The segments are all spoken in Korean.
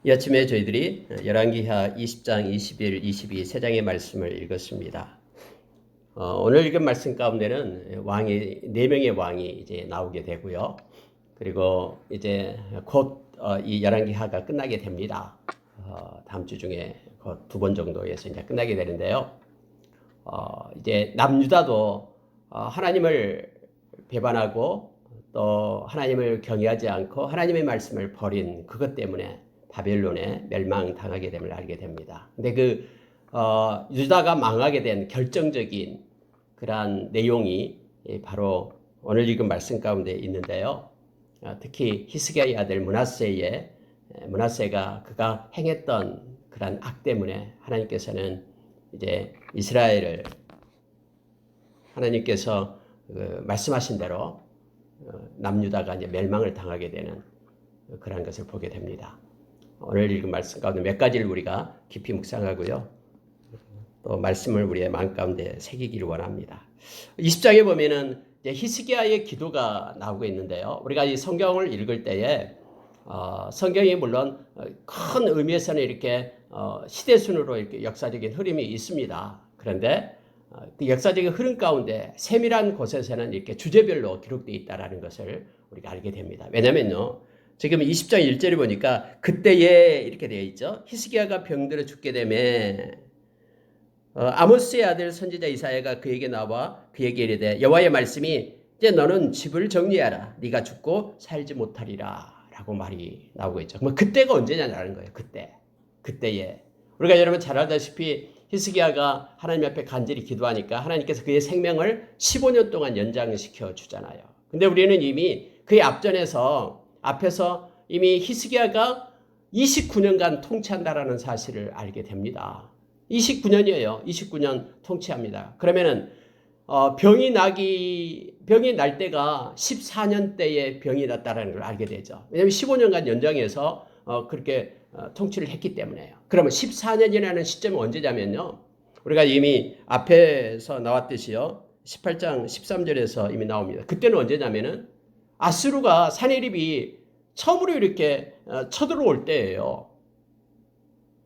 이 아침에 저희들이 열왕기하 20장, 21, 22 세 장의 말씀을 읽었습니다. 오늘 읽은 말씀 가운데는 네 명의 왕이 이제 나오게 되고요. 그리고 이제 곧 이 열왕기하가 끝나게 됩니다. 다음 주 중에 곧 두 번 정도에서 이제 끝나게 되는데요. 이제 남유다도 하나님을 배반하고 또 하나님을 경외하지 않고 하나님의 말씀을 버린 그것 때문에 바벨론에 멸망당하게 됨을 알게 됩니다. 근데 유다가 망하게 된 결정적인 그러한 내용이 바로 오늘 읽은 말씀 가운데 있는데요. 특히 히스기야의 아들 므낫세가 그가 행했던 그러한 악 때문에 하나님께서는 이제 이스라엘을 하나님께서 말씀하신 대로 남유다가 이제 멸망을 당하게 되는 그런 것을 보게 됩니다. 오늘 읽은 말씀 가운데 몇 가지를 우리가 깊이 묵상하고요. 또 말씀을 우리의 마음 가운데 새기기를 원합니다. 20장에 보면은 이제 히스기야의 기도가 나오고 있는데요. 우리가 이 성경을 읽을 때에 성경이 물론 큰 의미에서는 이렇게 시대순으로 이렇게 역사적인 흐름이 있습니다. 그런데 그 역사적인 흐름 가운데 세밀한 곳에서는 이렇게 주제별로 기록되어 있다는 것을 우리가 알게 됩니다. 왜냐면요. 지금 20장 1절을 보니까 그때에 이렇게 되어 있죠. 히스기야가 병들어 죽게 되매 아모스의 아들 선지자 이사야가 그에게 나와 그에게 이르되 여호와의 말씀이 이제 너는 집을 정리하라. 네가 죽고 살지 못하리라. 라고 말이 나오고 있죠. 그럼 그때가 언제냐는 거예요. 그때에. 우리가 여러분 잘 알다시피 히스기야가 하나님 앞에 간절히 기도하니까 하나님께서 그의 생명을 15년 동안 연장시켜 주잖아요. 근데 우리는 이미 그의 앞에서 이미 히스기야가 29년간 통치한다라는 사실을 알게 됩니다. 29년이에요. 29년 통치합니다. 그러면은 병이 날 때가 14년 때에 병이 났다는 걸 알게 되죠. 왜냐하면 15년간 연장해서 그렇게 통치를 했기 때문에요. 그러면 14년이라는 시점이 언제냐면요. 우리가 이미 앞에서 나왔듯이요. 18장 13절에서 이미 나옵니다. 그때는 언제냐면은 아수르가 사내립이 처음으로 이렇게 쳐들어올 때예요.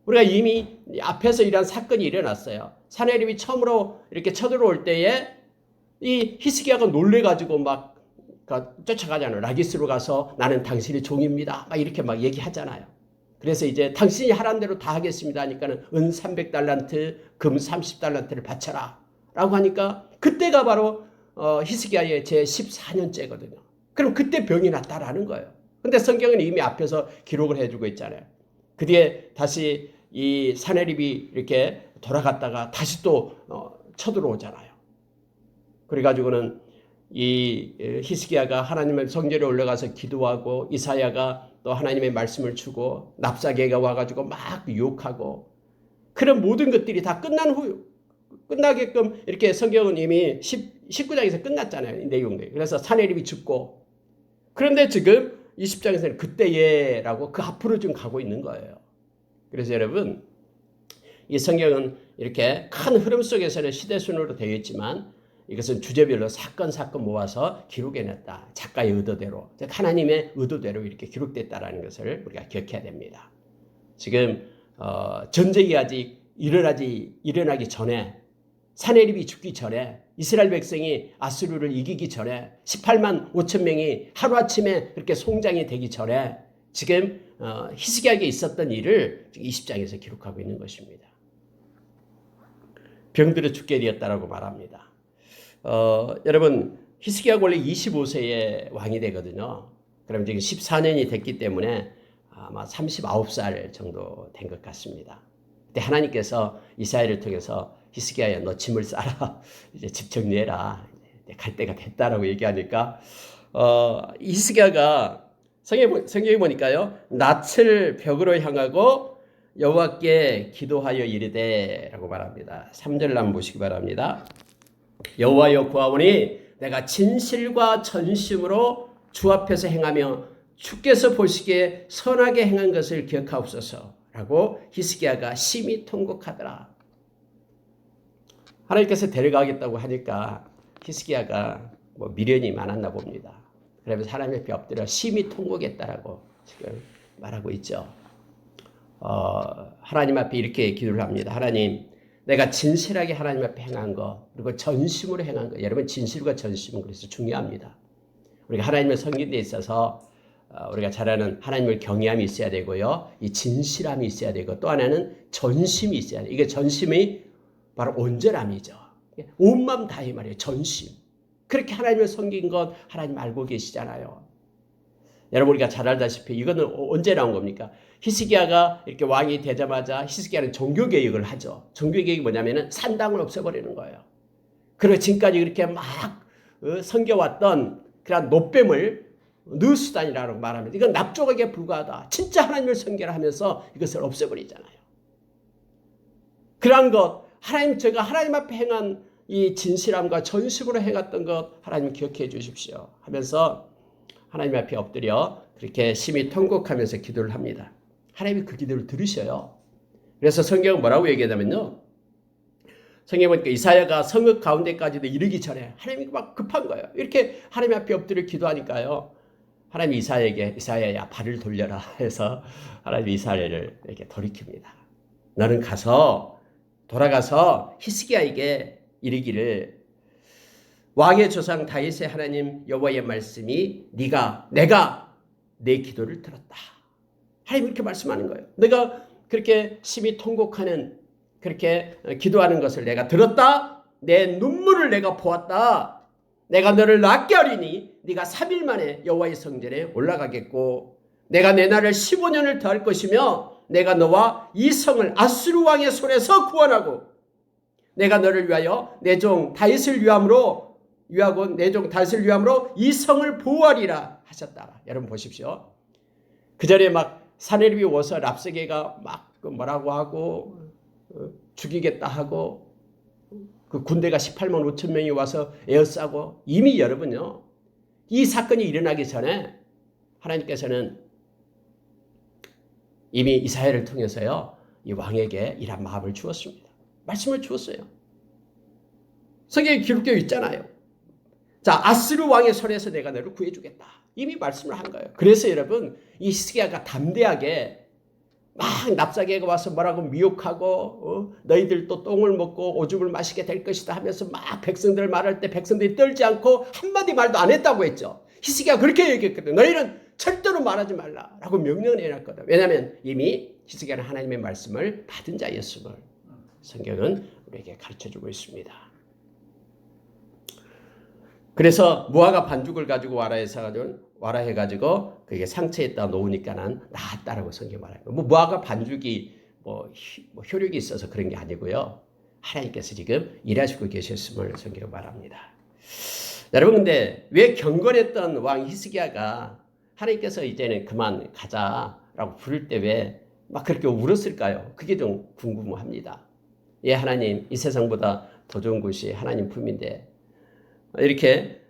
우리가 이미 앞에서 이런 사건이 일어났어요. 사내립이 처음으로 이렇게 쳐들어올 때에 이 히스기야가 놀래가지고 막 쫓아가잖아요. 라기스로 가서 나는 당신의 종입니다. 막 이렇게 막 얘기하잖아요. 그래서 이제 당신이 하라는 대로 다 하겠습니다 하니까는 은 300달란트, 금 30달란트를 바쳐라. 라고 하니까 그때가 바로 히스기야의 제 14년째거든요. 그럼 그때 병이 났다라는 거예요. 근데 성경은 이미 앞에서 기록을 해주고 있잖아요. 그 뒤에 다시 이 사내립이 이렇게 돌아갔다가 다시 또 쳐들어오잖아요. 그래가지고는 이 히스기야가 하나님의 성전에 올라가서 기도하고 이사야가 또 하나님의 말씀을 주고 납사계가 와가지고 막 유혹하고 그런 모든 것들이 다 끝나게끔 이렇게 성경은 이미 19장에서 끝났잖아요. 이 내용들이. 그래서 사내립이 죽고 그런데 지금 20장에서는 그때에라고 그 앞으로 좀 가고 있는 거예요. 그래서 여러분 이 성경은 이렇게 큰 흐름 속에서는 시대순으로 되어 있지만 이것은 주제별로 사건 모아서 기록해냈다. 작가의 의도대로 하나님의 의도대로 이렇게 기록됐다는 것을 우리가 기억해야 됩니다. 지금 전쟁이 아직 일어나기 전에 사내립이 죽기 전에 이스라엘 백성이 아수르를 이기기 전에 18만 5천 명이 하루아침에 그렇게 송장이 되기 전에 지금 히스기야에게 있었던 일을 20장에서 기록하고 있는 것입니다. 병들어 죽게 되었다라고 말합니다. 여러분 히스기야가 원래 25세에 왕이 되거든요. 그럼 지금 14년이 됐기 때문에 아마 39살 정도 된 것 같습니다. 그때 하나님께서 이사야를 통해서 히스기야야 너 짐을 싸라. 이제 집 정리해라. 갈 때가 됐다라고 얘기하니까 히스기야가 성경에 보니까요. 낯을 벽으로 향하고 여호와께 기도하여 이르되라고 말합니다. 3절 한번 보시기 바랍니다. 여호와여 구하오니 내가 진실과 전심으로 주 앞에서 행하며 주께서 보시기에 선하게 행한 것을 기억하옵소서라고 히스기야가 심히 통곡하더라. 하나님께서 데려가겠다고 하니까 히스기야가 미련이 많았나 봅니다. 그러면서 하나님 앞에 엎드려 심히 통곡했다라고 지금 말하고 있죠. 하나님 앞에 이렇게 기도를 합니다. 하나님, 내가 진실하게 하나님 앞에 행한 거, 그리고 전심으로 행한 거. 여러분, 진실과 전심은 그래서 중요합니다. 우리가 하나님을 섬기는 데 있어서 우리가 잘 아는 하나님을 경외함이 있어야 되고요. 이 진실함이 있어야 되고, 또 하나는 전심이 있어야 돼요. 이게 전심이 바로 온전함이죠. 온 마음 다해 말이에요. 전심. 그렇게 하나님을 섬긴 것 하나님 알고 계시잖아요. 여러분, 우리가 잘 알다시피 이거는 언제 나온 겁니까? 히스기야가 이렇게 왕이 되자마자 히스기야는 종교개혁을 하죠. 종교개혁이 뭐냐면은 산당을 없애버리는 거예요. 그리고 지금까지 이렇게 막 섬겨왔던 그런 노뱀을 느수단이라고 말합니다. 이건 납조각에 불과하다. 진짜 하나님을 섬기라 하면서 이것을 없애버리잖아요. 그러한 것, 제가 하나님 앞에 행한 이 진실함과 전심으로 행했던 것 하나님 기억해 주십시오 하면서 하나님 앞에 엎드려 그렇게 심히 통곡하면서 기도를 합니다. 하나님이 그 기도를 들으셔요. 그래서 성경은 뭐라고 얘기하냐면요. 성경에 보니까 이사야가 성읍 가운데까지도 이르기 전에 하나님이 막 급한 거예요. 이렇게 하나님 앞에 엎드려 기도하니까요. 하나님이 이사야에게 이사야야 발을 돌려라 해서 하나님이 이사야를 이렇게 돌이킵니다. 너는 돌아가서 히스기야에게 이르기를 왕의 조상 다윗의 하나님 여호와의 말씀이 내가 내 기도를 들었다. 하나님 이렇게 말씀하는 거예요. 내가 그렇게 심히 통곡하는 그렇게 기도하는 것을 내가 들었다. 내 눈물을 내가 보았다. 내가 너를 낫게 하리니 네가 3일 만에 여호와의 성전에 올라가겠고 내가 내 날을 15년을 더할 것이며 내가 너와 이 성을 아수르 왕의 손에서 구원하고 내가 너를 위하여 내 종 다윗을 위하고 내 종 다윗을 위함으로 이 성을 보호하리라 하셨다. 여러분 보십시오. 그 전에 막 사내립이 와서 랍스게가 막 뭐라고 하고 죽이겠다 하고 그 군대가 18만 5천 명이 와서 에어싸고 이미 여러분요. 이 사건이 일어나기 전에 하나님께서는 이미 이사야를 통해서요. 이 왕에게 이런 마음을 주었습니다. 말씀을 주었어요. 성경에 기록되어 있잖아요. 자, 아스루 왕의 손에서 내가 너를 구해주겠다. 이미 말씀을 한 거예요. 그래서 여러분 이 히스기야가 담대하게 막 납사계가 와서 뭐라고 미혹하고 너희들 또 똥을 먹고 오줌을 마시게 될 것이다 하면서 막 백성들 말할 때 백성들이 떨지 않고 한마디 말도 안 했다고 했죠. 히스기야가 그렇게 얘기했거든. 너희는 절대로 말하지 말라라고 명령을 해놨거든. 왜냐하면 이미 히스기야는 하나님의 말씀을 받은 자였음을 성경은 우리에게 가르쳐주고 있습니다. 그래서 무화과 반죽을 가지고 와라 해가지고 그게 상처에다 놓으니까는 나았다라고 성경 말합니다. 무화과 반죽이 효력이 있어서 그런 게 아니고요. 하나님께서 지금 일하시고 계셨음을 성경 말합니다. 여러분 근데 왜 경건했던 왕 히스기야가 하나님께서 이제는 그만 가자라고 부를 때 왜 막 그렇게 울었을까요? 그게 좀 궁금합니다. 예, 하나님 이 세상보다 더 좋은 곳이 하나님 품인데 이렇게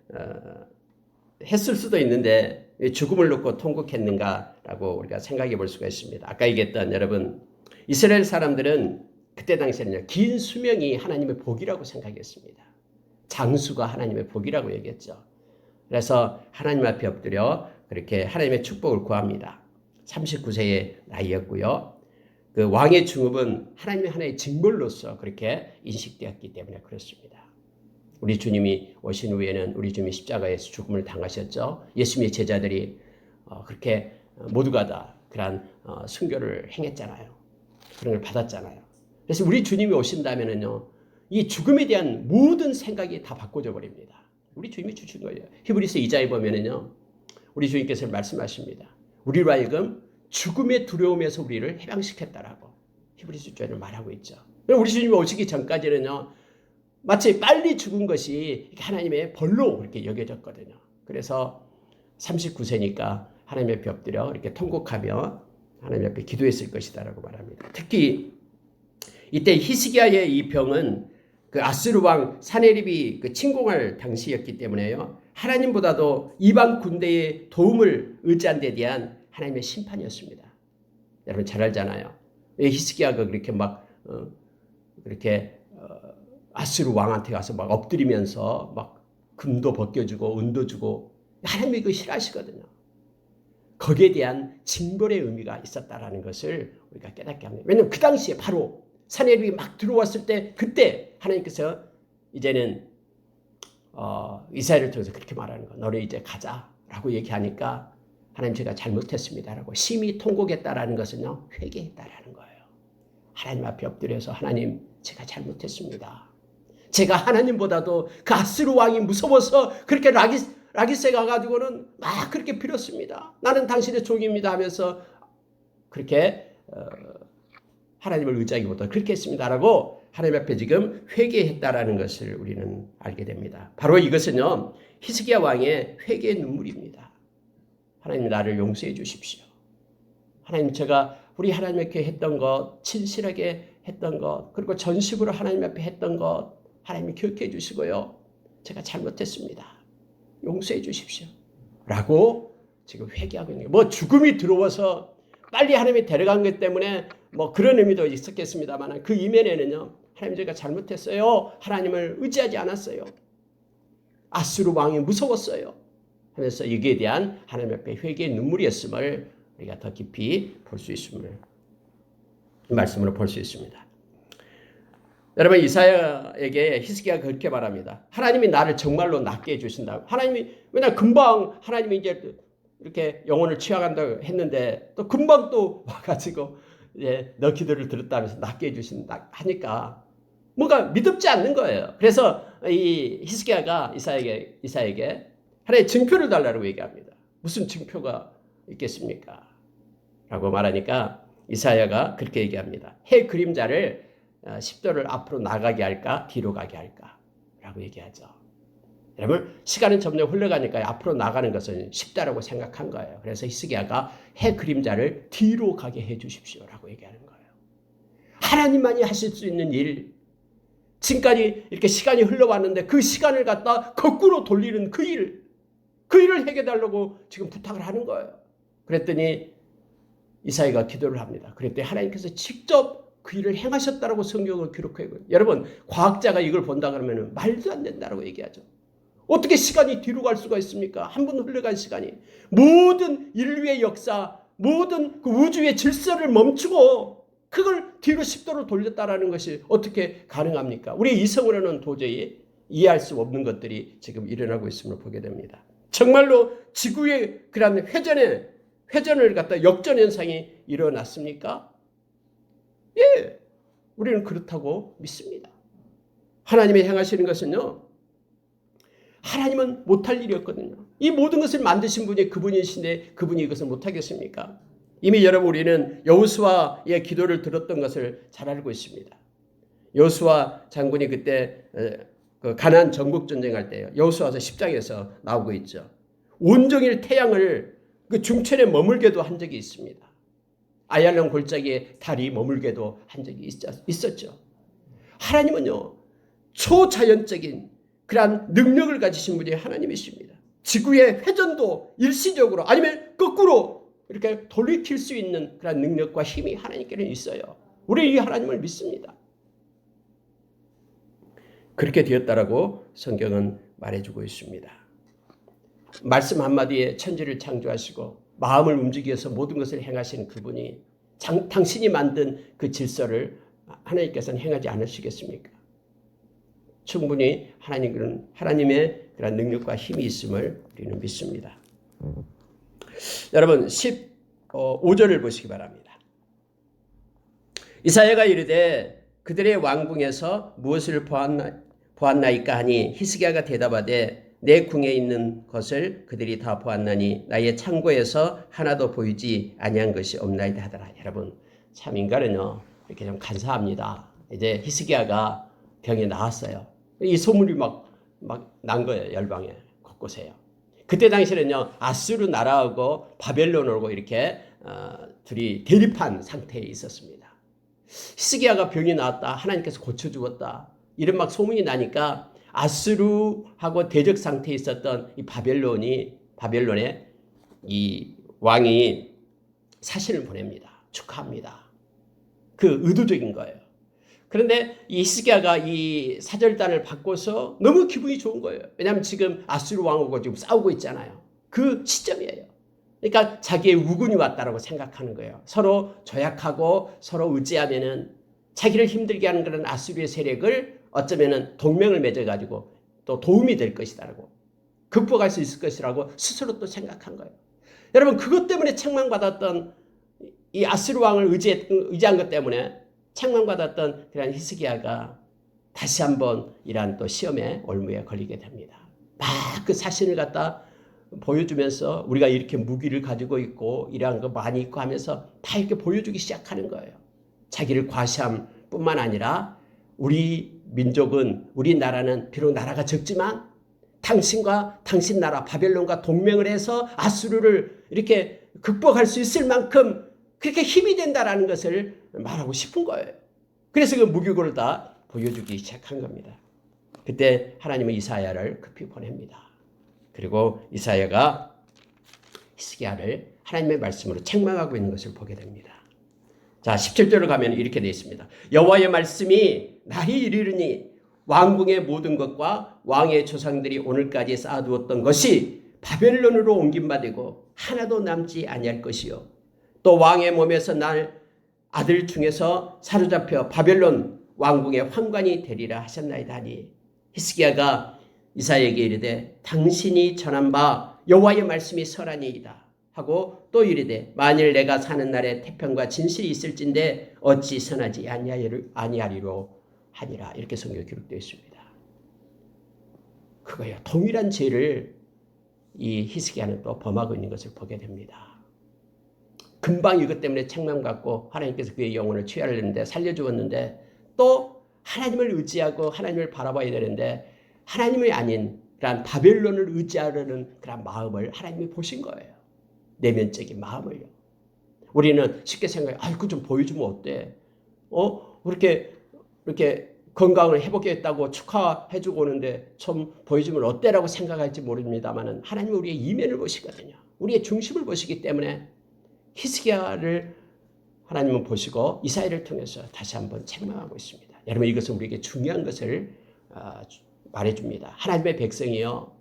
했을 수도 있는데 죽음을 놓고 통곡했는가라고 우리가 생각해 볼 수가 있습니다. 아까 얘기했던 여러분 이스라엘 사람들은 그때 당시에는요. 긴 수명이 하나님의 복이라고 생각했습니다. 장수가 하나님의 복이라고 얘기했죠. 그래서 하나님 앞에 엎드려 그렇게 하나님의 축복을 구합니다. 39세의 나이였고요. 그 왕의 중업은 하나님의 하나의 징벌로서 그렇게 인식되었기 때문에 그렇습니다. 우리 주님이 오신 후에는 우리 주님이 십자가에서 죽음을 당하셨죠. 예수님의 제자들이 그렇게 모두가 다 그런 순교를 행했잖아요. 그런 걸 받았잖아요. 그래서 우리 주님이 오신다면은요, 이 죽음에 대한 모든 생각이 다 바꿔져 버립니다. 우리 주님이 주신 거예요. 히브리서 2장에 보면은요, 우리 주님께서 말씀하십니다. 우리로 하여금 죽음의 두려움에서 우리를 해방시켰다라고 히브리서 2장을 말하고 있죠. 우리 주님이 오시기 전까지는요, 마치 빨리 죽은 것이 하나님의 벌로 이렇게 여겨졌거든요. 그래서 39세니까 하나님 앞에 엎드려 이렇게 통곡하며 하나님 앞에 기도했을 것이다라고 말합니다. 특히 이때 히스기야의 이 병은 그 아스루 왕 사네립이 그 침공할 당시였기 때문에요. 하나님보다도 이방 군대의 도움을 의지한 데 대한 하나님의 심판이었습니다. 여러분 잘 알잖아요. 히스기야가 그렇게 막 그렇게 아스루 왕한테 가서 막 엎드리면서 막 금도 벗겨주고 은도 주고 하나님이 그거 싫어하시거든요. 거기에 대한 징벌의 의미가 있었다라는 것을 우리가 깨닫게 합니다. 왜냐하면 그 당시에 바로 사내립이 막 들어왔을 때 그때 하나님께서 이제는 이스라엘을 통해서 그렇게 말하는 거. 너는 이제 가자라고 얘기하니까 하나님 제가 잘못했습니다라고 심히 통곡했다라는 것은요 회개했다라는 거예요. 하나님 앞에 엎드려서 하나님 제가 잘못했습니다. 제가 하나님보다도 그 아스루 왕이 무서워서 그렇게 라기스에 가가지고는 막 그렇게 빌었습니다. 나는 당신의 종입니다 하면서 그렇게 하나님을 의지하기보다 그렇게 했습니다라고 하나님 앞에 지금 회개했다라는 것을 우리는 알게 됩니다. 바로 이것은요 히스기야 왕의 회개의 눈물입니다. 하나님 나를 용서해 주십시오. 하나님 제가 우리 하나님께 했던 것, 진실하게 했던 것, 그리고 전식으로 하나님 앞에 했던 것 하나님이 기억해 주시고요. 제가 잘못했습니다. 용서해 주십시오. 라고 지금 회개하고 있는 거예요. 뭐 죽음이 들어와서 빨리 하나님이 데려간 것 때문에 뭐 그런 의미도 있었겠습니다만 그 이면에는요. 하나님 제가 잘못했어요. 하나님을 의지하지 않았어요. 아스루 왕이 무서웠어요. 하면서 여기에 대한 하나님 앞에 회개의 눈물이었음을 우리가 더 깊이 볼 수 있음을 이 말씀으로 볼 수 있습니다. 여러분 이사야에게 히스기야가 그렇게 말합니다. 하나님이 나를 정말로 낫게 해주신다고. 하나님이 왜냐 금방 하나님이 이제 이렇게 영혼을 취하간다고 했는데 또 금방 또 와가지고 이제 너 기도를 들었다면서 낫게 해주신다 하니까 뭔가 믿음지 않는 거예요. 그래서 이 히스기야가 이사야에게 하나님의 증표를 달라고 얘기합니다. 무슨 증표가 있겠습니까? 라고 말하니까 이사야가 그렇게 얘기합니다. 해 그림자를 10도를 앞으로 나가게 할까 뒤로 가게 할까 라고 얘기하죠. 여러분 시간은 점점 흘러가니까 앞으로 나가는 것은 쉽다라고 생각한 거예요. 그래서 히스기야가 해 그림자를 뒤로 가게 해 주십시오 라고 얘기하는 거예요. 하나님만이 하실 수 있는 일, 지금까지 이렇게 시간이 흘러왔는데 그 시간을 갖다 거꾸로 돌리는 그 일을 해결해달라고 지금 부탁을 하는 거예요. 그랬더니 이사야가 기도를 합니다. 그랬더니 하나님께서 직접 그 일을 행하셨다라고 성경을 기록해요. 여러분 과학자가 이걸 본다 그러면 말도 안 된다라고 얘기하죠. 어떻게 시간이 뒤로 갈 수가 있습니까? 한 번 흘러간 시간이 모든 인류의 역사, 모든 그 우주의 질서를 멈추고 그걸 뒤로 10도로 돌렸다라는 것이 어떻게 가능합니까? 우리 이성으로는 도저히 이해할 수 없는 것들이 지금 일어나고 있음을 보게 됩니다. 정말로 지구의 그런 회전을 갖다 역전 현상이 일어났습니까? 예, 우리는 그렇다고 믿습니다. 하나님이 행하시는 것은요, 하나님은 못할 일이었거든요. 이 모든 것을 만드신 분이 그분이신데 그분이 이것을 못하겠습니까? 이미 여러분 우리는 여호수아의 기도를 들었던 것을 잘 알고 있습니다. 여호수아 장군이 그때 그 가나안 전국 전쟁할 때요. 여호수아서 10장에서 나오고 있죠. 온종일 태양을 그 중천에 머물게도 한 적이 있습니다. 아얄론 골짜기에 달이 머물게도 한 적이 있었죠. 하나님은요. 초자연적인 그러한 능력을 가지신 분이 하나님이십니다. 지구의 회전도 일시적으로 아니면 거꾸로 이렇게 돌이킬 수 있는 그런 능력과 힘이 하나님께는 있어요. 우리 이 하나님을 믿습니다. 그렇게 되었다라고 성경은 말해주고 있습니다. 말씀 한마디에 천지를 창조하시고 마음을 움직여서 모든 것을 행하시는 그분이 당신이 만든 그 질서를 하나님께서는 행하지 않으시겠습니까? 충분히 하나님의 그런 능력과 힘이 있음을 우리는 믿습니다. 여러분 15절을 보시기 바랍니다. 이사야가 이르되 그들의 왕궁에서 무엇을 보았나이까 하니 히스기야가 대답하되 내 궁에 있는 것을 그들이 다 보았나니 나의 창고에서 하나도 보이지 아니한 것이 없나이다 하더라. 여러분 참 인간은요 이렇게 좀 간사합니다. 이제 히스기야가 병에 나왔어요. 이 소문이 막 난 거예요. 열방에 곳곳에요. 그때 당시에는요 아수르 나라하고 바벨론하고 이렇게 둘이 대립한 상태에 있었습니다. 히스기야가 병이 나왔다. 하나님께서 고쳐주었다. 이런 막 소문이 나니까 아수르하고 대적 상태에 있었던 이 바벨론의 이 왕이 사신을 보냅니다. 축하합니다. 그 의도적인 거예요. 그런데 이 히스기야가 이 사절단을 받고서 너무 기분이 좋은 거예요. 왜냐하면 지금 아수르 왕하고 지금 싸우고 있잖아요. 그 시점이에요. 그러니까 자기의 우군이 왔다라고 생각하는 거예요. 서로 조약하고 서로 의지하면은 자기를 힘들게 하는 그런 아수르의 세력을 어쩌면은 동맹을 맺어가지고 또 도움이 될 것이다라고 극복할 수 있을 것이라고 스스로 또 생각한 거예요. 여러분 그것 때문에 책망받았던 이 아수르 왕을 의지한 것 때문에 책망받았던 그런 히스기야가 다시 한번 이러한 또 시험에 올무에 걸리게 됩니다. 막 그 사신을 갖다 보여주면서 우리가 이렇게 무기를 가지고 있고 이러한 거 많이 있고 하면서 다 이렇게 보여주기 시작하는 거예요. 자기를 과시함 뿐만 아니라 우리 민족은 우리 나라는 비록 나라가 적지만 당신과 당신 나라 바벨론과 동맹을 해서 아수르를 이렇게 극복할 수 있을 만큼 그렇게 힘이 된다라는 것을 말하고 싶은 거예요. 그래서 그 무기고를 다 보여주기 시작한 겁니다. 그때 하나님은 이사야를 급히 보냅니다. 그리고 이사야가 히스기야를 하나님의 말씀으로 책망하고 있는 것을 보게 됩니다. 자, 17절로 가면 이렇게 되어 있습니다. 여호와의 말씀이 날이 이르르니 왕궁의 모든 것과 왕의 조상들이 오늘까지 쌓아두었던 것이 바벨론으로 옮김받고 하나도 남지 아니할 것이요. 또 왕의 몸에서 날 아들 중에서 사로잡혀 바벨론 왕궁의 환관이 되리라 하셨나이다 하니 히스기야가 이사야에게 이르되 당신이 전한 바 여호와의 말씀이 설하니이다 하고 또 이르되 만일 내가 사는 날에 태평과 진실이 있을진데 어찌 선하지 아니하리로 하니라. 이렇게 성경에 기록되어 있습니다. 그거예요. 동일한 죄를 이 히스기야는 또 범하고 있는 것을 보게 됩니다. 금방 이것 때문에 책망받고 하나님께서 그의 영혼을 취하려는데 살려주었는데 또 하나님을 의지하고 하나님을 바라봐야 되는데 하나님이 아닌 그런 바벨론을 의지하려는 그런 마음을 하나님이 보신 거예요. 내면적인 마음을요. 우리는 쉽게 생각해, 그거 좀 보여주면 어때? 이렇게 건강을 회복했다고 축하해주고 오는데 좀 보여주면 어때라고 생각할지 모릅니다만 하나님은 우리의 이면을 보시거든요. 우리의 중심을 보시기 때문에 히스기야를 하나님은 보시고 이사야를 통해서 다시 한번 책망하고 있습니다. 여러분 이것은 우리에게 중요한 것을 말해줍니다. 하나님의 백성이요.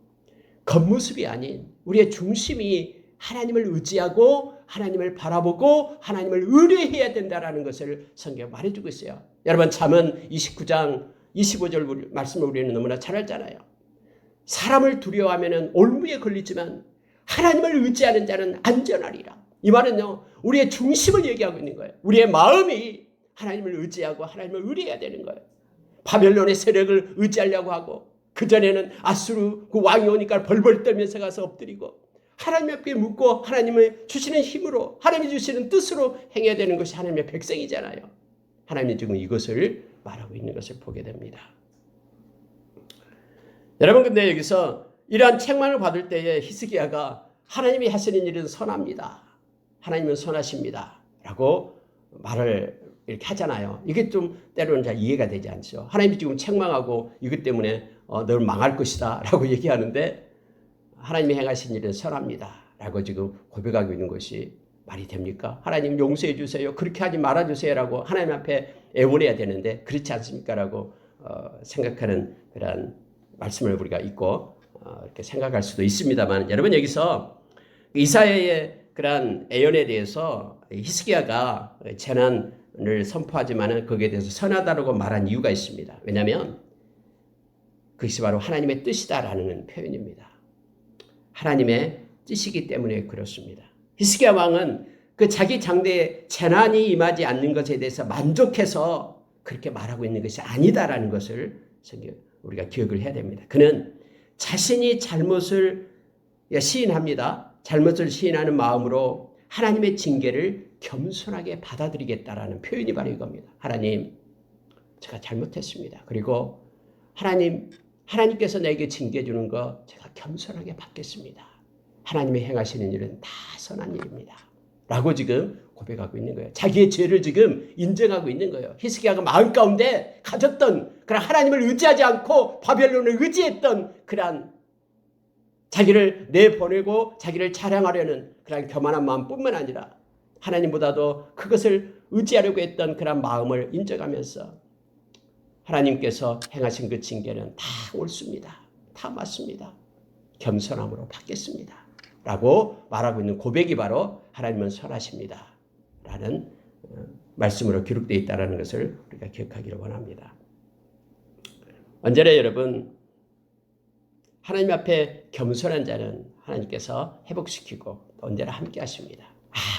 겉모습이 아닌 우리의 중심이 하나님을 의지하고 하나님을 바라보고 하나님을 의뢰해야 된다는 것을 성경에 말해주고 있어요. 여러분 잠언 29장 25절 말씀을 우리는 너무나 잘 알잖아요. 사람을 두려워하면 올무에 걸리지만 하나님을 의지하는 자는 안전하리라. 이 말은요. 우리의 중심을 얘기하고 있는 거예요. 우리의 마음이 하나님을 의지하고 하나님을 의뢰해야 되는 거예요. 바벨론의 세력을 의지하려고 하고 그전에는 아수르 그 왕이 오니까 벌벌 떨면서 가서 엎드리고 하나님 앞에 묻고 하나님을 주시는 힘으로 하나님이 주시는 뜻으로 행해야 되는 것이 하나님의 백성이잖아요. 하나님이 지금 이것을 말하고 있는 것을 보게 됩니다. 여러분 근데 여기서 이러한 책망을 받을 때에 히스기야가 하나님이 하시는 일은 선합니다. 하나님은 선하십니다. 라고 말을 이렇게 하잖아요. 이게 좀 때로는 잘 이해가 되지 않죠. 하나님이 지금 책망하고 이것 때문에 널 망할 것이다 라고 얘기하는데 하나님이 행하신 일은 선합니다. 라고 지금 고백하고 있는 것이 말이 됩니까? 하나님 용서해 주세요. 그렇게 하지 말아주세요. 라고 하나님 앞에 애원해야 되는데 그렇지 않습니까? 라고 생각하는 그런 말씀을 우리가 읽고 이렇게 생각할 수도 있습니다만 여러분 여기서 이사야의 그런 애연에 대해서 히스기야가 재난을 선포하지만 거기에 대해서 선하다라고 말한 이유가 있습니다. 왜냐하면 그것이 바로 하나님의 뜻이다라는 표현입니다. 하나님의 뜻이기 때문에 그렇습니다. 히스기야 왕은 그 자기 장대에 재난이 임하지 않는 것에 대해서 만족해서 그렇게 말하고 있는 것이 아니다라는 것을 우리가 기억을 해야 됩니다. 그는 자신이 잘못을 시인합니다. 잘못을 시인하는 마음으로 하나님의 징계를 겸손하게 받아들이겠다라는 표현이 바로 이겁니다. 하나님, 제가 잘못했습니다. 그리고 하나님께서 내게 징계 주는 거 제가 겸손하게 받겠습니다. 하나님의 행하시는 일은 다 선한 일입니다. 라고 지금 고백하고 있는 거예요. 자기의 죄를 지금 인정하고 있는 거예요. 히스기야가 마음 가운데 가졌던 그런 하나님을 의지하지 않고 바벨론을 의지했던 그런 자기를 내보내고 자기를 자랑하려는 그런 교만한 마음뿐만 아니라 하나님보다도 그것을 의지하려고 했던 그런 마음을 인정하면서 하나님께서 행하신 그 징계는 다 옳습니다. 다 맞습니다. 겸손함으로 받겠습니다. 라고 말하고 있는 고백이 바로 하나님은 선하십니다 라는 말씀으로 기록되어 있다는 것을 우리가 기억하기를 원합니다. 언제나 여러분, 하나님 앞에 겸손한 자는 하나님께서 회복시키고 언제나 함께 하십니다.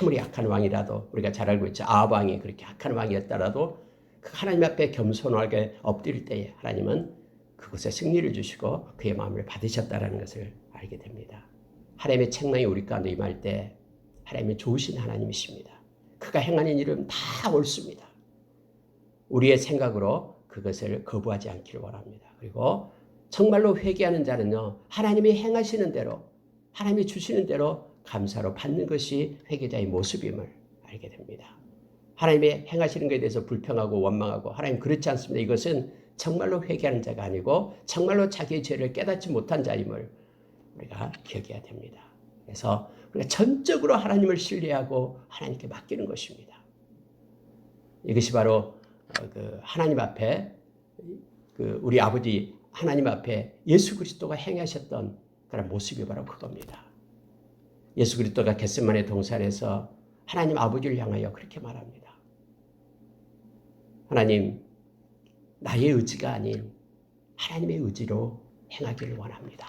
아무리 악한 왕이라도, 우리가 잘 알고 있죠. 아합 왕이 그렇게 악한 왕이었더라도 그 하나님 앞에 겸손하게 엎드릴 때에 하나님은 그곳에 승리를 주시고 그의 마음을 받으셨다는 것을 알게 됩니다. 하나님의 책망이 우리 가운데 임할 때 하나님은 좋으신 하나님이십니다. 그가 행하는 일은 다 옳습니다. 우리의 생각으로 그것을 거부하지 않기를 원합니다. 그리고 정말로 회개하는 자는요, 하나님이 행하시는 대로, 하나님이 주시는 대로 감사로 받는 것이 회개자의 모습임을 알게 됩니다. 하나님이 행하시는 것에 대해서 불평하고 원망하고 하나님 그렇지 않습니다. 이것은 정말로 회개하는 자가 아니고 정말로 자기의 죄를 깨닫지 못한 자임을 우리가 기억해야 됩니다. 그래서 우리가 전적으로 하나님을 신뢰하고 하나님께 맡기는 것입니다. 이것이 바로 하나님 앞에 우리 아버지 하나님 앞에 예수 그리스도가 행하셨던 그런 모습이 바로 그겁니다. 예수 그리스도가 겟세마네 동산에서 하나님 아버지를 향하여 그렇게 말합니다. 하나님, 나의 의지가 아닌 하나님의 의지로 행하기를 원합니다.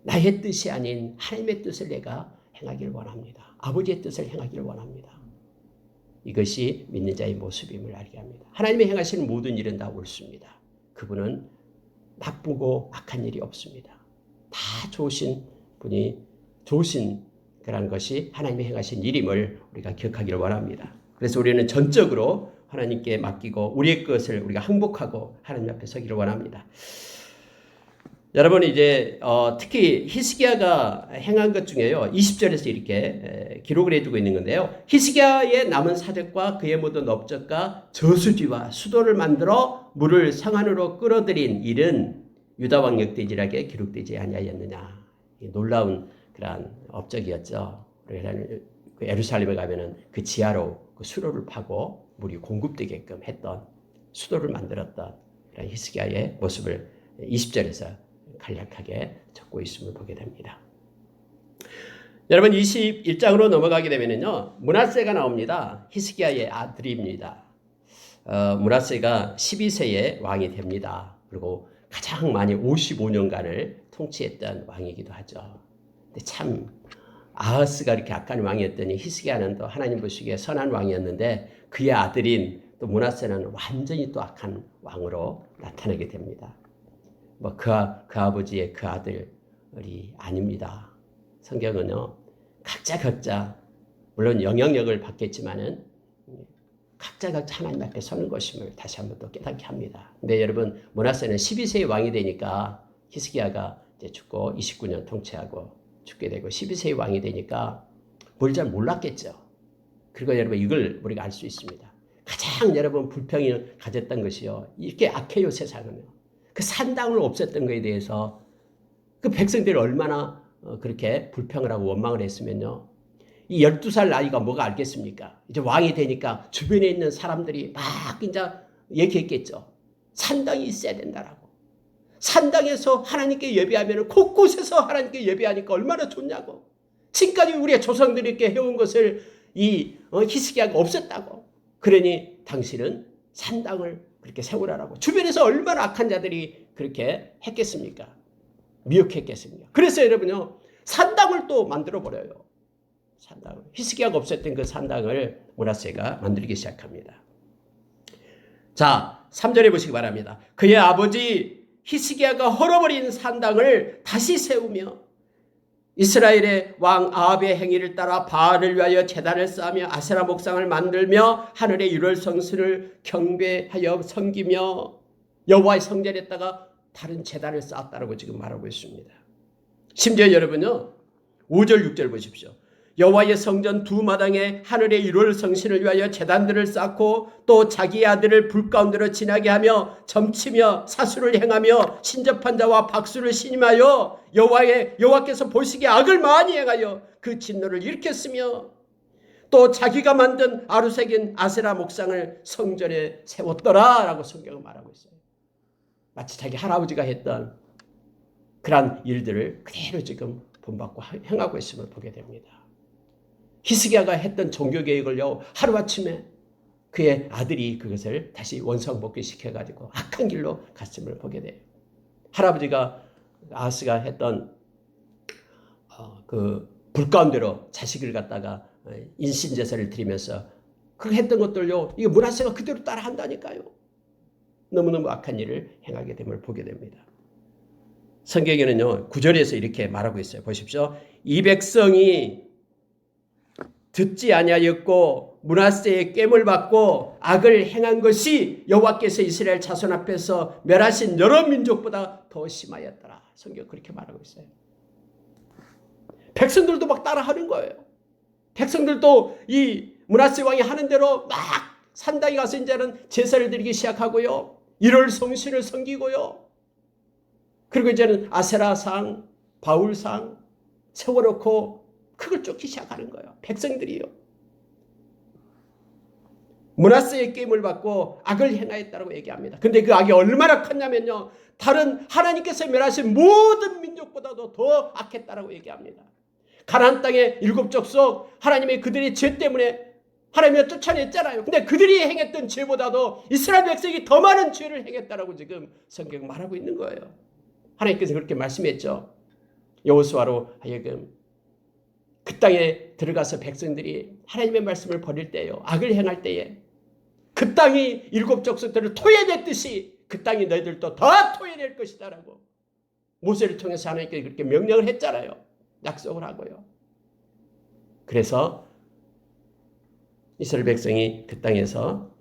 나의 뜻이 아닌 하나님의 뜻을 내가 행하기를 원합니다. 아버지의 뜻을 행하기를 원합니다. 이것이 믿는 자의 모습임을 알게 합니다. 하나님이 행하시는 모든 일은 다 옳습니다. 그분은 나쁘고 악한 일이 없습니다. 다 좋으신 분이, 좋으신 그런 것이 하나님이 행하신 일임을 우리가 기억하기를 원합니다. 그래서 우리는 전적으로 하나님께 맡기고 우리의 것을 우리가 항복하고 하나님 앞에 서기를 원합니다. 여러분, 이제 특히 히스기야가 행한 것 중에요, 20절에서 이렇게 기록을 해주고 있는 건데요. 히스기야의 남은 사적과 그의 모든 업적과 저수지와 수도를 만들어 물을 성 안으로 끌어들인 일은 유다 왕 역대지락에 기록되지 아니하였느냐. 놀라운 그런 업적이었죠. 그 예루살렘에 가면은 그 지하로 그 수로를 파고 물이 공급되게끔 했던, 수도를 만들었던 그런 히스기야의 모습을 20절에서 간략하게 적고 있음을 보게 됩니다. 여러분, 21장으로 넘어가게 되면은요, 므낫세가 나옵니다. 히스기야의 아들입니다. 므낫세가 12세의 왕이 됩니다. 그리고 가장 많이 55년간을 통치했던 왕이기도 하죠. 근데 참 아하스가 이렇게 악한 왕이었더니 히스기야는 또 하나님 보시기에 선한 왕이었는데 그의 아들인 또 므낫세는 완전히 또 악한 왕으로 나타나게 됩니다. 그 아버지의 그 아들이 아닙니다. 성경은요, 각자 물론 영향력을 받겠지만은 각자 하나님 앞에 서는 것임을 다시 한번 또 깨닫게 합니다. 근데 여러분, 므낫세는 12세의 왕이 되니까 히스기야가 이제 죽고 29년 통치하고 죽게 되고 12세의 왕이 되니까 뭘 잘 몰랐겠죠. 그리고 여러분, 이걸 우리가 알 수 있습니다. 가장 여러분 불평이 가졌던 것이요, 이렇게 악해요, 세상은요. 그 산당을 없앴던 것에 대해서 그 백성들이 얼마나 그렇게 불평을 하고 원망을 했으면요, 이 12살 나이가 뭐가 알겠습니까? 이제 왕이 되니까 주변에 있는 사람들이 막 이제 얘기했겠죠. 산당이 있어야 된다라고. 산당에서 하나님께 예배하면 곳곳에서 하나님께 예배하니까 얼마나 좋냐고. 지금까지 우리의 조상들이 이렇게 해온 것을 이 히스기야가 없었다고. 그러니 당신은 산당을 그렇게 세우라라고. 주변에서 얼마나 악한 자들이 그렇게 했겠습니까? 미혹했겠습니까? 그래서 여러분요, 산당을 또 만들어버려요. 산당을. 히스기야가 없었던 그 산당을 므낫세가 만들기 시작합니다. 자, 3절에 보시기 바랍니다. 그의 아버지 히스기야가 헐어버린 산당을 다시 세우며 이스라엘의 왕 아합의 행위를 따라 바알을 위하여 제단을 쌓으며 아세라 목상을 만들며 하늘의 유월 성신을 경배하여 섬기며 여호와의 성전에다가 다른 제단을 쌓았다라고 지금 말하고 있습니다. 심지어 여러분요, 5절 6절 보십시오. 여호와의 성전 두 마당에 하늘의 유월 성신을 위하여 제단들을 쌓고 또 자기의 아들을 불 가운데로 지나게 하며 점치며 사수를 행하며 신접한 자와 박수를 신임하여 여호와께서 보시기에 악을 많이 행하여 그 진노를 일으켰으며 또 자기가 만든 아루색인 아세라 목상을 성전에 세웠더라 라고 성경은 말하고 있어요. 마치 자기 할아버지가 했던 그러한 일들을 그대로 지금 본받고 행하고 있음을 보게 됩니다. 히스기야가 했던 종교개혁을요, 하루아침에 그의 아들이 그것을 다시 원상복귀시켜가지고 악한 길로 갔음을 보게 돼요. 할아버지가 아하스가 했던 그 불가운데로 자식을 갖다가 인신제사를 드리면서 그 했던 것들요, 이거 므낫세가 그대로 따라한다니까요. 너무너무 악한 일을 행하게 됨을 보게 됩니다. 성경에는요, 9절에서 이렇게 말하고 있어요. 보십시오. 이 백성이 듣지 아니하였고 므낫세의 깸을 받고 악을 행한 것이 여호와께서 이스라엘 자손 앞에서 멸하신 여러 민족보다 더 심하였더라. 성경 그렇게 말하고 있어요. 백성들도 막 따라하는 거예요. 백성들도 이 므낫세 왕이 하는 대로 막 산당에 가서 이제는 제사를 드리기 시작하고요. 일월 성신을 섬기고요. 그리고 이제는 아세라상, 바울상 세워놓고 그걸 쫓기 시작하는 거예요. 백성들이요. 므낫세의 깸을 받고 악을 행하였다고 얘기합니다. 근데 그 악이 얼마나 컸냐면요, 다른 하나님께서 멸하신 모든 민족보다도 더 악했다라고 얘기합니다. 가나안 땅의 7 족속 하나님의 그들의 죄 때문에 하나님이 쫓아냈잖아요. 근데 그들이 행했던 죄보다도 이스라엘 백성이 더 많은 죄를 행했다라고 지금 성경 말하고 있는 거예요. 하나님께서 그렇게 말씀했죠. 여호수아로 하여금 그 땅에 들어가서 백성들이 하나님의 말씀을 버릴 때요, 악을 행할 때에 그 땅이 7 족속들을 토해냈듯이 그 땅이 너희들도 다 토해낼 것이다라고 모세를 통해서 하나님께서 그렇게 명령을 했잖아요. 약속을 하고요. 그래서 이스라엘 백성이 그 땅에서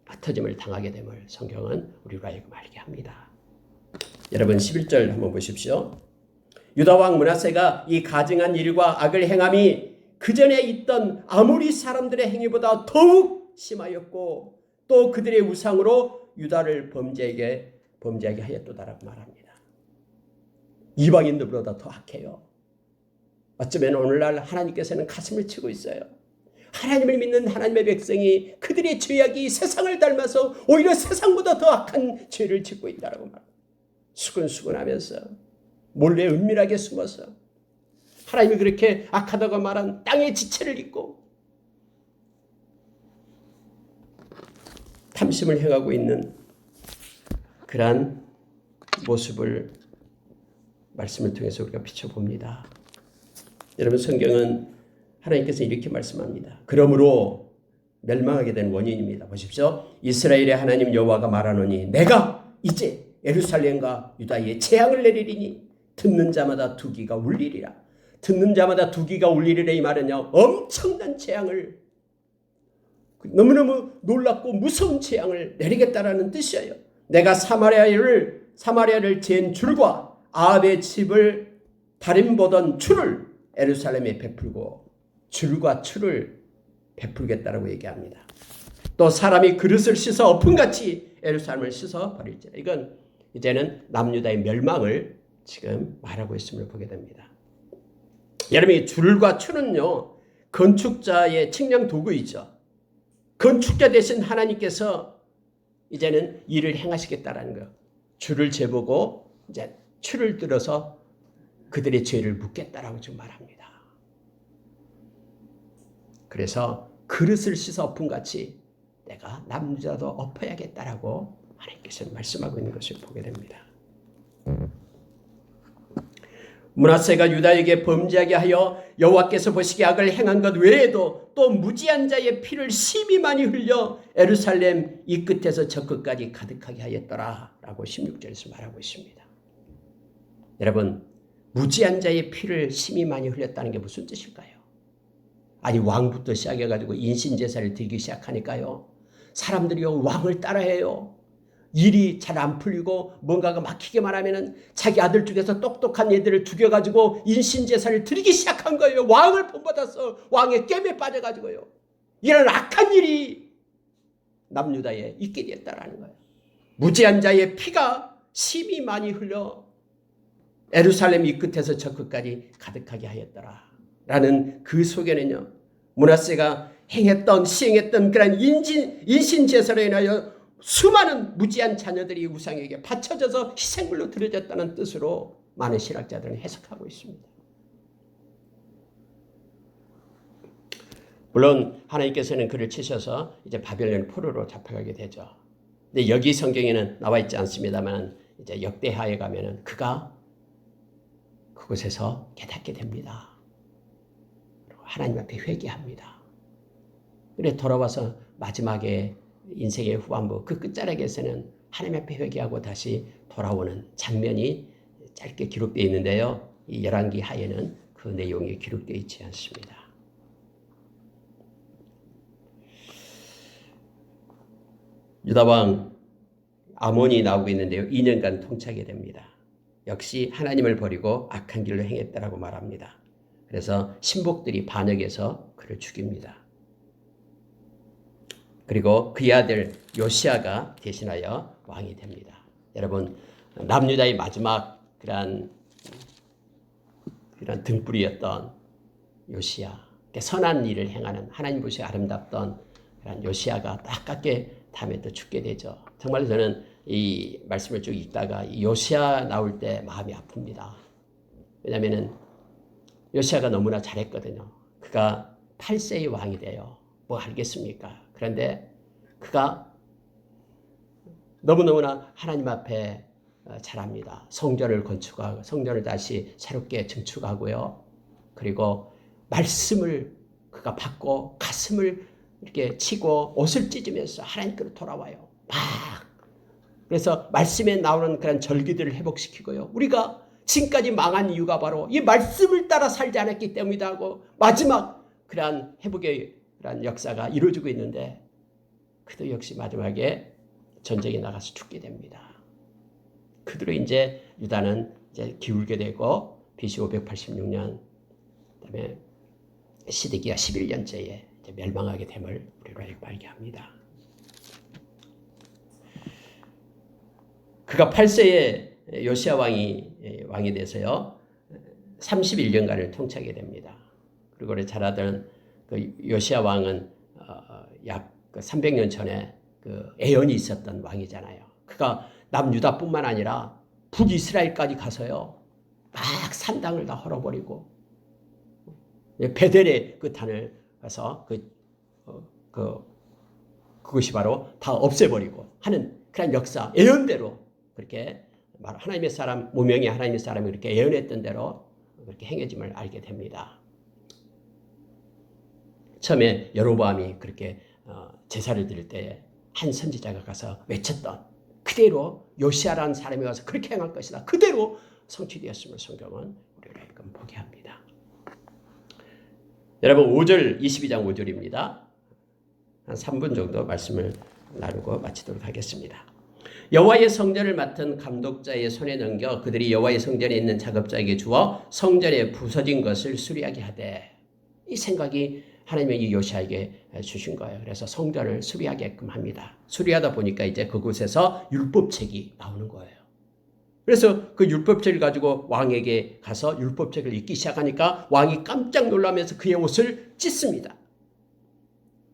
흩어짐을 당하게 됨을 성경은 우리로 하여금 알게 합니다. 여러분 11절 한번 보십시오. 유다왕 므낫세가 이 가증한 일과 악을 행함이 그 전에 있던 아모리 사람들의 행위보다 더욱 심하였고 또 그들의 우상으로 유다를 범죄하게 하였도다라고 말합니다. 이방인들보다 더 악해요. 어쩌면 오늘날 하나님께서는 가슴을 치고 있어요. 하나님을 믿는 하나님의 백성이 그들의 죄악이 세상을 닮아서 오히려 세상보다 더 악한 죄를 짓고 있다라고 말합니다. 수근수근하면서 몰래 은밀하게 숨어서 하나님이 그렇게 악하다고 말한 땅의 지체를 입고 탐심을 행하고 있는 그러한 모습을 말씀을 통해서 우리가 비춰봅니다. 여러분 성경은 하나님께서 이렇게 말씀합니다. 그러므로 멸망하게 된 원인입니다. 보십시오. 이스라엘의 하나님 여호와가 말하노니 내가 이제 예루살렘과 유다에 재앙을 내리리니 듣는 자마다 두 귀가 울리리라. 듣는 자마다 두 귀가 울리리라 이 말은요, 엄청난 재앙을, 너무너무 놀랍고 무서운 재앙을 내리겠다라는 뜻이에요. 내가 사마리아를 잰 줄과 아합의 집을 다림 보던 줄을 예루살렘에 베풀고 줄과 추를 베풀겠다라고 얘기합니다. 또 사람이 그릇을 씻어 엎은같이 예루살렘을 씻어 버릴지라. 이건 이제는 남유다의 멸망을 지금 말하고 있음을 보게 됩니다. 여러분 이 줄과 추는요, 건축자의 측량 도구이죠. 건축자 대신 하나님께서 이제는 일을 행하시겠다라는 거예요. 줄을 재보고 이제 추를 들어서 그들의 죄를 묻겠다라고 지금 말합니다. 그래서 그릇을 씻어 엎은같이 내가 남자도 엎어야겠다라고 하나님께서 말씀하고 있는 것을 보게 됩니다. 므낫세가 유다에게 범죄하게 하여 여호와께서 보시기에 악을 행한 것 외에도 또 무지한 자의 피를 심히 많이 흘려 예루살렘 이 끝에서 저 끝까지 가득하게 하였더라라고 16절에서 말하고 있습니다. 여러분 무지한 자의 피를 심히 많이 흘렸다는 게 무슨 뜻일까요? 아니 왕부터 시작해가지고 인신제사를 드리기 시작하니까요, 사람들이 왕을 따라해요. 일이 잘 안 풀리고 뭔가가 막히게만 하면은 자기 아들 중에서 똑똑한 애들을 죽여가지고 인신제사를 드리기 시작한 거예요. 왕을 본받아서 왕의 깸에 빠져가지고요. 이런 악한 일이 남유다에 있게 됐다라는 거예요. 무지한 자의 피가 심히 많이 흘러 예루살렘 이 끝에서 저 끝까지 가득하게 하였더라 라는 그 속에는요, 므낫세가 시행했던 그런 인신제사로 인하여 수많은 무지한 자녀들이 우상에게 바쳐져서 희생물로 드려졌다는 뜻으로 많은 신학자들은 해석하고 있습니다. 물론 하나님께서는 그를 치셔서 이제 바벨론 포로로 잡혀가게 되죠. 근데 여기 성경에는 나와 있지 않습니다만 이제 역대하에 가면은 그가 그곳에서 깨닫게 됩니다. 하나님 앞에 회개합니다. 그래 돌아와서 마지막에 인생의 후반부 그 끝자락에서는 하나님 앞에 회개하고 다시 돌아오는 장면이 짧게 기록되어 있는데요. 이 열왕기 하에는 그 내용이 기록되어 있지 않습니다. 유다왕 아몬이 나오고 있는데요. 2년간 통치하게 됩니다. 역시 하나님을 버리고 악한 길로 행했다라고 말합니다. 그래서 신복들이 반역해서 그를 죽입니다. 그리고 그의 아들 요시아가 대신하여 왕이 됩니다. 여러분 남유다의 마지막 그런 등불이었던 요시아, 선한 일을 행하는 하나님 보시기에 아름답던 그런 요시아가 따깝게 다음에 또 죽게 되죠. 정말 저는 이 말씀을 쭉 읽다가 이 요시아 나올 때 마음이 아픕니다. 왜냐하면 요시아가 너무나 잘했거든요. 그가 8세의 왕이 돼요. 뭐 알겠습니까? 그런데 그가 너무너무나 하나님 앞에 잘합니다. 성전을 건축하고 성전을 다시 새롭게 증축하고요. 그리고 말씀을 그가 받고 가슴을 이렇게 치고 옷을 찢으면서 하나님께로 돌아와요. 막 그래서 말씀에 나오는 그런 절기들을 회복시키고요. 우리가 지금까지 망한 이유가 바로 이 말씀을 따라 살지 않았기 때문이다 하고 마지막 그러한 회복의 그러한 역사가 이루어지고 있는데 그도 역시 마지막에 전쟁에 나가서 죽게 됩니다. 그대로 이제 유다는 이제 기울게 되고 BC 586년 그다음에 시드기야 11년째에 멸망하게 됨을 우리로 알게 합니다. 그가 8세에 요시아 왕이 돼서요 31년간을 통치하게 됩니다. 그리고 자라던 그 요시아 왕은 약 300년 전에 그 애연이 있었던 왕이잖아요. 그가 남유다뿐만 아니라 북이스라엘까지 가서요 막 산당을 다 헐어버리고 베델의 그 단을 가서 그것이 바로 다 없애버리고 하는 그런 역사 애연대로 그렇게 하나님의 사람 무명의 하나님의 사람이 그렇게 예언했던 대로 그렇게 행해짐을 알게 됩니다. 처음에 여로보암이 그렇게 제사를 드릴 때 한 선지자가 가서 외쳤던 그대로 요시아라는 사람이 와서 그렇게 행할 것이다. 그대로 성취되었음을 성경은 우리를 보게 합니다. 여러분 5절 22장 5절입니다. 한 3분 정도 말씀을 나누고 마치도록 하겠습니다. 여호와의 성전을 맡은 감독자의 손에 넘겨 그들이 여호와의 성전에 있는 작업자에게 주어 성전에 부서진 것을 수리하게 하되 이 생각이 하나님의 이 요시아에게 주신 거예요. 그래서 성전을 수리하게끔 합니다. 수리하다 보니까 이제 그곳에서 율법책이 나오는 거예요. 그래서 그 율법책을 가지고 왕에게 가서 율법책을 읽기 시작하니까 왕이 깜짝 놀라면서 그의 옷을 찢습니다.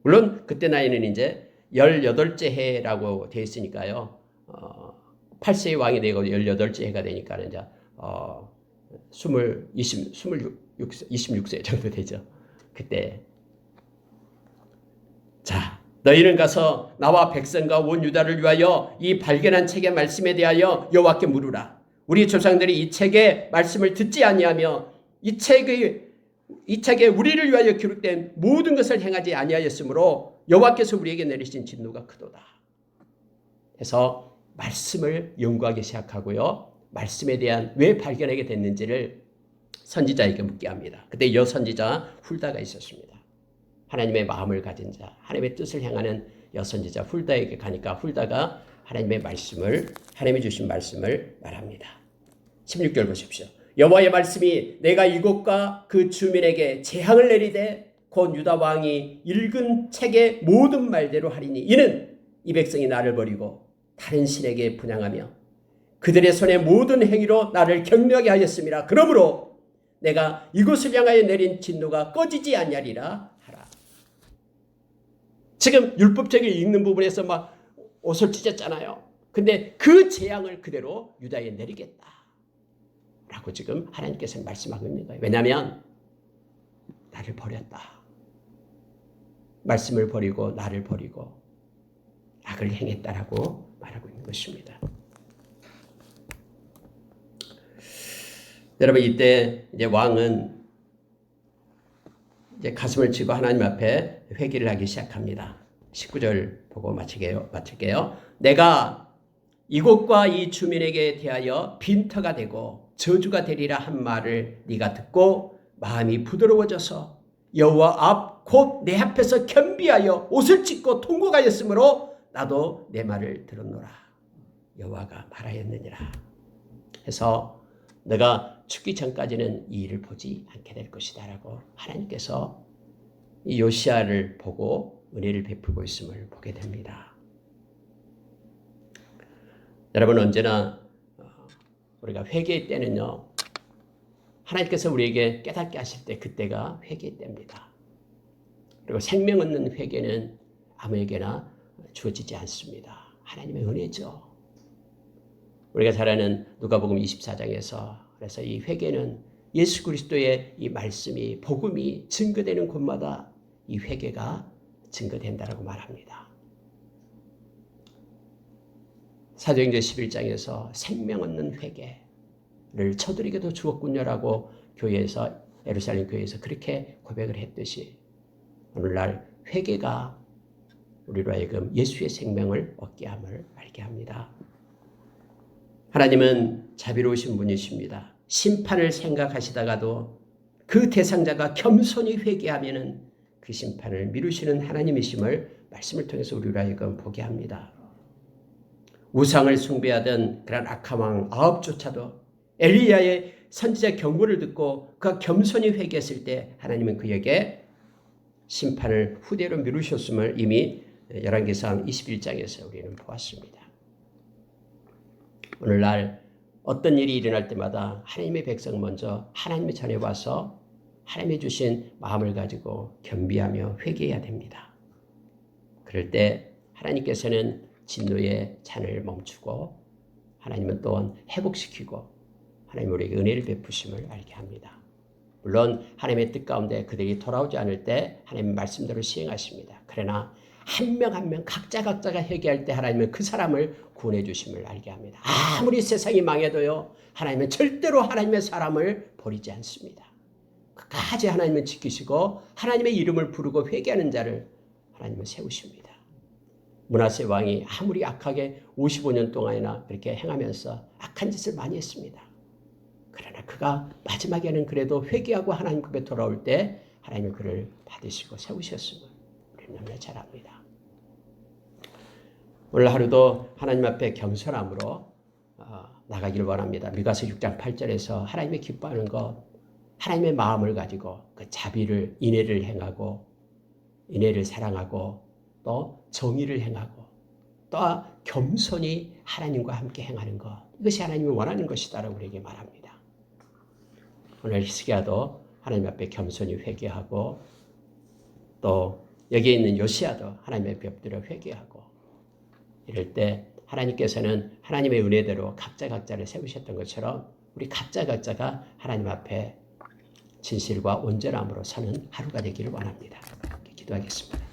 물론 그때 나이는 이제 18째 해라고 되어 있으니까요. 8세의 왕이 되고 18째 해가 되니까 이제 26세 정도 되죠. 그때 자, 너희는 가서 나와 백성과 온 유다를 위하여 이 발견한 책의 말씀에 대하여 여호와께 물으라. 우리 조상들이 이 책의 말씀을 듣지 아니하며 이 책에 우리를 위하여 기록된 모든 것을 행하지 아니하였으므로 여호와께서 우리에게 내리신 진노가 크도다. 해서 말씀을 연구하기 시작하고요. 말씀에 대한 왜 발견하게 됐는지를 선지자에게 묻게 합니다. 그때 여 선지자 훌다가 있었습니다. 하나님의 마음을 가진 자, 하나님의 뜻을 향하는 여선지자 훌다에게 가니까 훌다가 하나님의 주신 말씀을 말합니다. 16절 보십시오. 여호와의 말씀이 내가 이곳과 그 주민에게 재앙을 내리되 곧 유다 왕이 읽은 책의 모든 말대로 하리니 이는 이 백성이 나를 버리고 다른 신에게 분향하며 그들의 손의 모든 행위로 나를 경멸하게 하였음이라. 그러므로 내가 이곳을 향하여 내린 진노가 꺼지지 아니하리라 하라. 지금 율법책을 읽는 부분에서 막 옷을 찢었잖아요. 근데 그 재앙을 그대로 유다에 내리겠다 라고 지금 하나님께서 말씀하고 있는 거예요. 왜냐하면 나를 버렸다. 말씀을 버리고 나를 버리고 악을 행했다라고 말하고 있는 것입니다. 여러분, 이때 이제 왕은 이제 가슴을 치고 하나님 앞에 회개를 하기 시작합니다. 19절 보고 마칠게요. 내가 이곳과 이 주민에게 대하여 빈터가 되고 저주가 되리라 한 말을 네가 듣고 마음이 부드러워져서 여호와 앞 곧 내 앞에서 겸비하여 옷을 찢고 통곡하였으므로 나도 내 말을 들었노라. 여호와가 말하였느니라. 해서 내가 죽기 전까지는 이 일을 보지 않게 될 것이다 라고 하나님께서 이 요시야를 보고 은혜를 베풀고 있음을 보게 됩니다. 여러분, 언제나 우리가 회개의 때는요, 하나님께서 우리에게 깨닫게 하실 때 그때가 회개의 때입니다. 그리고 생명 얻는 회개는 아무에게나 주어지지 않습니다. 하나님의 은혜죠. 우리가 잘 아는 누가복음 24장에서 그래서 이 회개는 예수 그리스도의 이 말씀이 복음이 증거되는 곳마다 이 회개가 증거된다라고 말합니다. 사도행전 11장에서 생명 얻는 회개를 저들에게도 주었군요라고 교회에서 예루살렘 교회에서 그렇게 고백을 했듯이 오늘날 회개가 우리로 하여금 예수의 생명을 얻게 함을 알게 합니다. 하나님은 자비로우신 분이십니다. 심판을 생각하시다가도 그 대상자가 겸손히 회개하면은 그 심판을 미루시는 하나님이심을 말씀을 통해서 우리로 하여금 보게 합니다. 우상을 숭배하던 그런 악한 왕 아합조차도 엘리야의 선지자 경고를 듣고 그가 겸손히 회개했을 때 하나님은 그에게 심판을 후대로 미루셨음을 이미 열왕기상 21장에서 우리는 보았습니다. 오늘날 어떤 일이 일어날 때마다 하나님의 백성 먼저 하나님의 전에 와서 하나님이 주신 마음을 가지고 겸비하며 회개해야 됩니다. 그럴 때 하나님께서는 진노의 잔을 멈추고 하나님은 또한 회복시키고 하나님 우리에게 은혜를 베푸심을 알게 합니다. 물론 하나님의 뜻 가운데 그들이 돌아오지 않을 때 하나님의 말씀대로 시행하십니다. 그러나 한 명 한 명 각자가 회개할 때 하나님은 그 사람을 구원해 주심을 알게 합니다. 아무리 세상이 망해도요, 하나님은 절대로 하나님의 사람을 버리지 않습니다. 끝까지 하나님은 지키시고 하나님의 이름을 부르고 회개하는 자를 하나님은 세우십니다. 므낫세 왕이 아무리 악하게 55년 동안이나 그렇게 행하면서 악한 짓을 많이 했습니다. 그러나 그가 마지막에는 그래도 회개하고 하나님 앞에 돌아올 때 하나님이 그를 받으시고 세우셨음을 우리는 너무나 잘 압니다. 오늘 하루도 하나님 앞에 겸손함으로 나가기를 원합니다. 미가서 6장 8절에서 하나님의 기뻐하는 것, 하나님의 마음을 가지고 그 자비를, 인애를 행하고 인애를 사랑하고 또 정의를 행하고 또 겸손히 하나님과 함께 행하는 것, 이것이 하나님이 원하는 것이다라고 우리에게 말합니다. 오늘 히스기야도 하나님 앞에 겸손히 회개하고 또 여기에 있는 요시야도 하나님의 앞에 엎드려 회개하고 이럴 때 하나님께서는 하나님의 은혜대로 각자를 세우셨던 것처럼 우리 각자가 하나님 앞에 진실과 온전함으로 사는 하루가 되기를 원합니다. 기도하겠습니다.